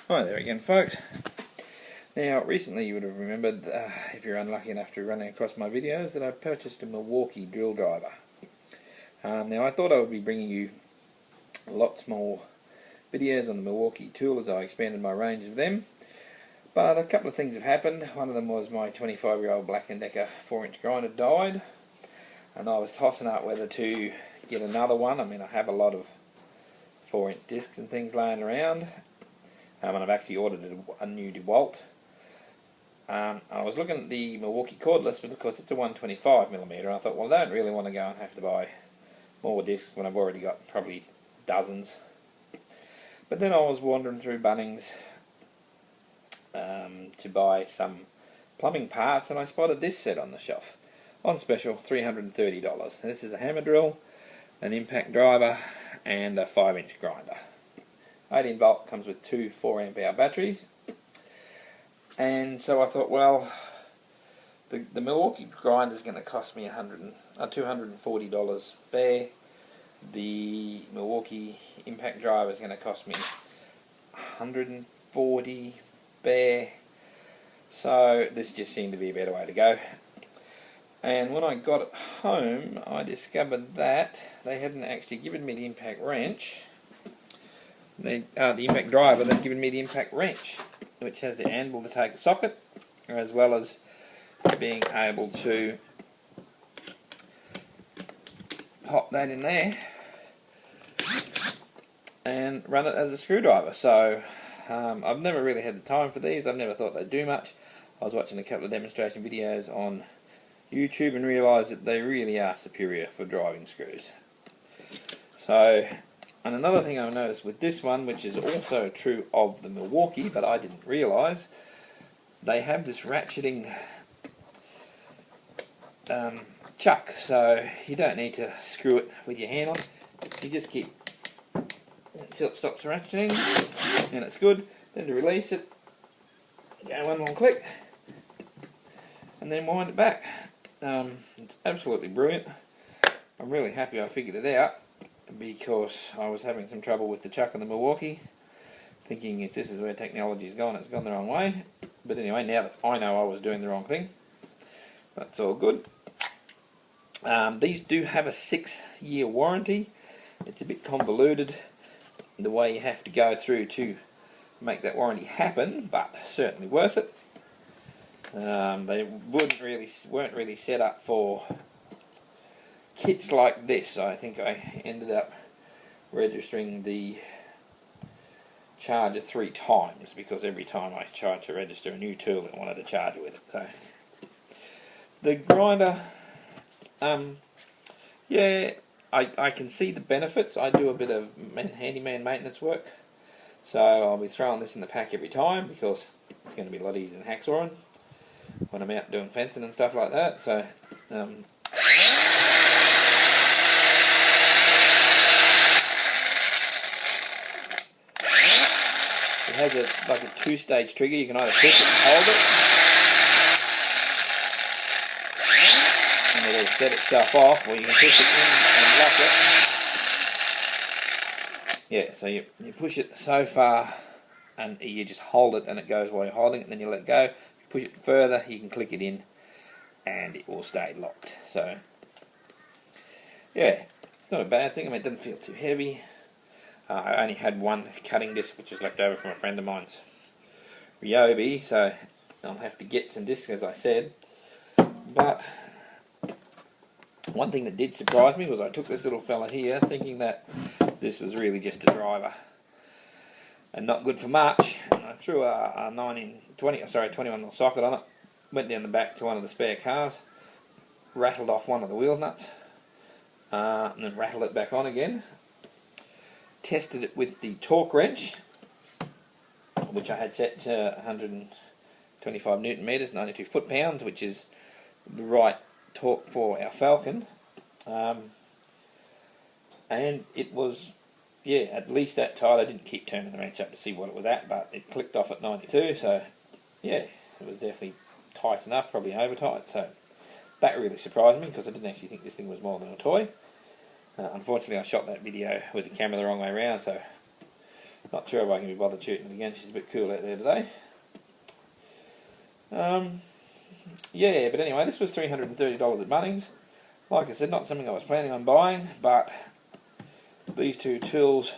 Hi there again, folks. Now, recently you would have remembered, if you're unlucky enough to run across my videos, that I purchased a Milwaukee drill driver. Now, I thought I would be bringing you lots more videos on the Milwaukee tool as I expanded my range of them, but a couple of things have happened. One of them was my 25-year-old Black & Decker 4-inch grinder died, and I was tossing up whether to get another one. I mean, I have a lot of 4-inch discs and things laying around. And I've actually ordered a new DeWalt. I was looking at the Milwaukee cordless, but of course it's a 125mm. I thought, well, I don't really want to go and have to buy more discs when I've already got probably dozens. But then I was wandering through Bunnings to buy some plumbing parts, and I spotted this set on the shelf on special, $330. This is a hammer drill, an impact driver, and a 5-inch grinder. 18V comes with two 4Ah batteries, and so I thought, well, the Milwaukee grinder is going to cost me $240 bare. The Milwaukee impact driver is going to cost me $140 bare. So this just seemed to be a better way to go. And when I got it home, I discovered that they hadn't actually given me the impact wrench. The impact driver, they've given me the impact wrench, which has the handle to take the socket, as well as being able to pop that in there and run it as a screwdriver. So I've never really had the time for these. I've never thought they'd do much. I was watching a couple of demonstration videos on YouTube and realised that they really are superior for driving screws. So, and another thing I noticed with this one, which is also true of the Milwaukee, but I didn't realise, they have this ratcheting chuck, so you don't need to screw it with your hand on. You just keep until it stops ratcheting, and it's good. Then to release it, go one more click, and then wind it back. It's absolutely brilliant. I'm really happy I figured it out, because I was having some trouble with the chuck on the Milwaukee, thinking if this is where technology's gone, it's gone the wrong way. But anyway, now that I know I was doing the wrong thing, that's all good. These do have a 6-year warranty. It's a bit convoluted, the way you have to go through to make that warranty happen, but certainly worth it. They weren't really set up for kits like this. I think I ended up registering the charger 3 times, because every time I tried to register a new tool it wanted to charge with it. So the grinder, yeah, I can see the benefits. I do a bit of handyman maintenance work, so I'll be throwing this in the pack every time, because it's going to be a lot easier than hacksawing when I'm out doing fencing and stuff like that. So it has like a 2-stage trigger. You can either push it and hold it, and it'll set itself off, or you can push it in and lock it. Yeah, so you push it so far, and you just hold it, and it goes while you're holding it, and then you let go. If you push it further, you can click it in, and it will stay locked. So, yeah, not a bad thing. I mean, it doesn't feel too heavy. I only had one cutting disc, which was left over from a friend of mine's Ryobi, so I'll have to get some discs, as I said. But one thing that did surprise me was I took this little fella here, thinking that this was really just a driver and not good for much, and I threw a 21mm socket on it, went down the back to one of the spare cars, rattled off one of the wheel nuts, and then rattled it back on again. Tested it with the torque wrench, which I had set to 125 Newton meters, 92 foot-pounds, which is the right torque for our Falcon. And it was, yeah, at least that tight. I didn't keep turning the wrench up to see what it was at, but it clicked off at 92, so yeah, it was definitely tight enough, probably over tight. So that really surprised me, because I didn't actually think this thing was more than a toy. Unfortunately, I shot that video with the camera the wrong way around, so Not sure if I can be bothered shooting it again. She's a bit cool out there today. Yeah, but anyway, this was $330 at Bunnings. Like I said, not something I was planning on buying, but these two tools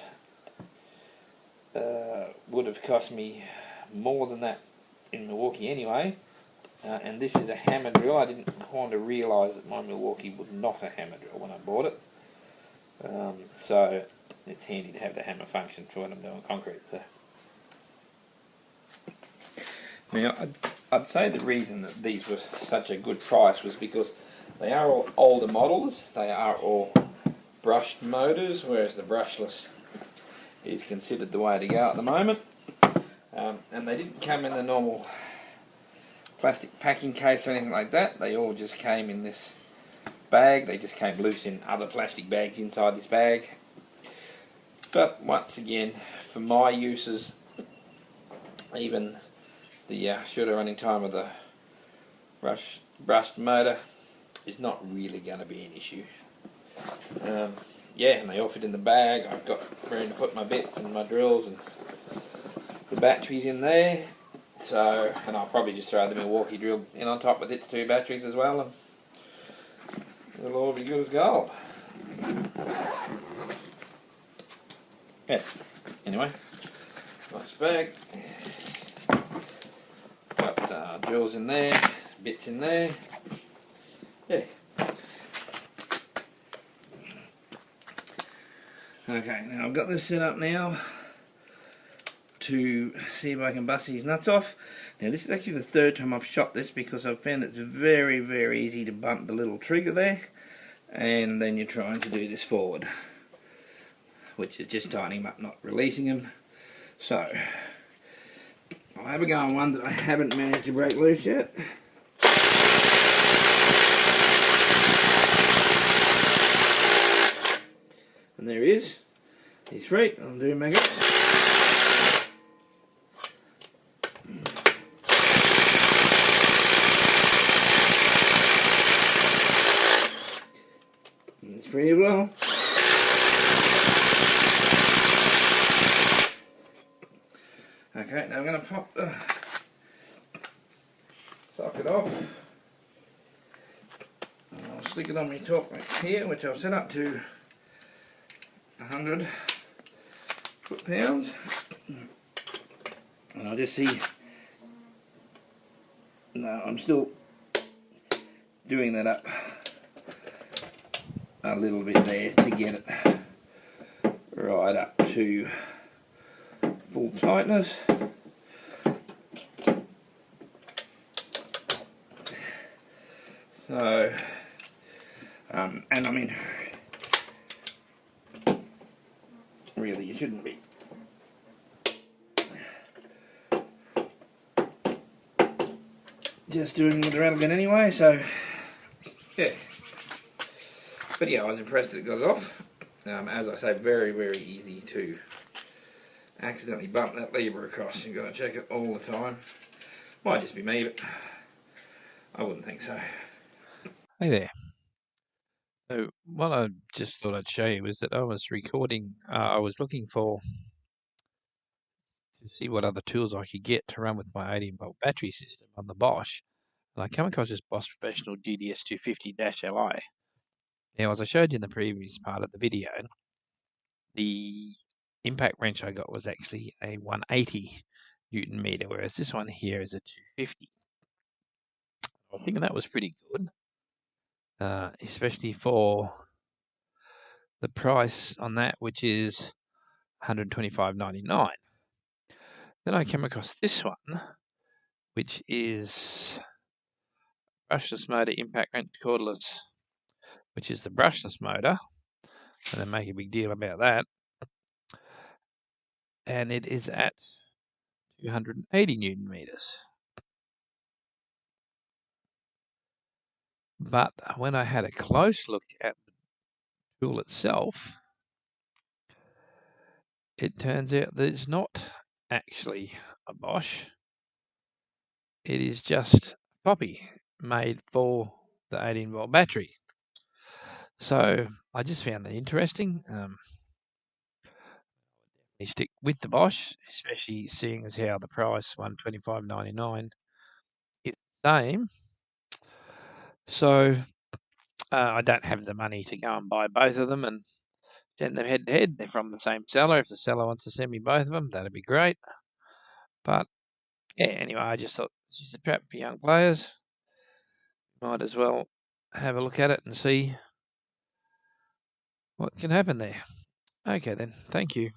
would have cost me more than that in Milwaukee anyway. And this is a hammer drill. I didn't kind of realise that my Milwaukee was not a hammer drill when I bought it. So it's handy to have the hammer function for when I'm doing concrete. So. Now, I'd say the reason that these were such a good price was because they are all older models. They are all brushed motors, whereas the brushless is considered the way to go at the moment. And they didn't come in the normal plastic packing case or anything like that. They all just came in this bag. They just came loose in other plastic bags inside this bag. But once again, for my uses, even the shorter running time of the brushed motor is not really going to be an issue. Yeah, and they all fit in the bag. I've got room to put my bits and my drills and the batteries in there. So, and I'll probably just throw the Milwaukee drill in on top with its two batteries as well, and it'll all be good as gold. Yeah, anyway, nice bag. Got drills in there, bits in there. Yeah. Okay, now I've got this set up now to see if I can bust these nuts off. Now this is actually the third time I've shot this because I've found it's very, very easy to bump the little trigger there, and then you're trying to do this forward, which is just tightening them up, not releasing them. So I'll have a go on one that I haven't managed to break loose yet. And there he is. He's free. I'll do him back up. He's free as well. Okay, now I'm going to pop the socket off. And I'll stick it on my torque wrench here, which I've set up to 100 foot-pounds. And I'll just see. No, I'm still doing that up a little bit there to get it right up to full tightness. So, and I mean, really you shouldn't be just doing with the rattle gun anyway, so yeah. But yeah, I was impressed that it got it off. As I say, very, very easy to accidentally bump that lever across. You've got to check it all the time. Might just be me, but I wouldn't think so. Hey there. So what I just thought I'd show you was that I was recording, I was looking to see what other tools I could get to run with my 18-volt battery system on the Bosch, and I come across this Bosch Professional GDX 250-Li. Now, as I showed you in the previous part of the video, the impact wrench I got was actually a 180 Newton meter, whereas this one here is a 250. I was thinking that was pretty good, especially for the price on that, which is $125.99. Then I came across this one, which is brushless motor impact wrench cordless, which is the brushless motor, and they make a big deal about that. And it is at 280 Newton meters. But when I had a close look at the tool itself, it turns out that it's not actually a Bosch. It is just a copy made for the 18-volt battery. So I just found that interesting. You stick with the Bosch, especially seeing as how the price, $125.99, is the same. So I don't have the money to go and buy both of them and send them head to head. They're from the same seller. If the seller wants to send me both of them, that'd be great. But yeah, anyway, I just thought this is a trap for young players. Might as well have a look at it and see what can happen there. Okay then, thank you.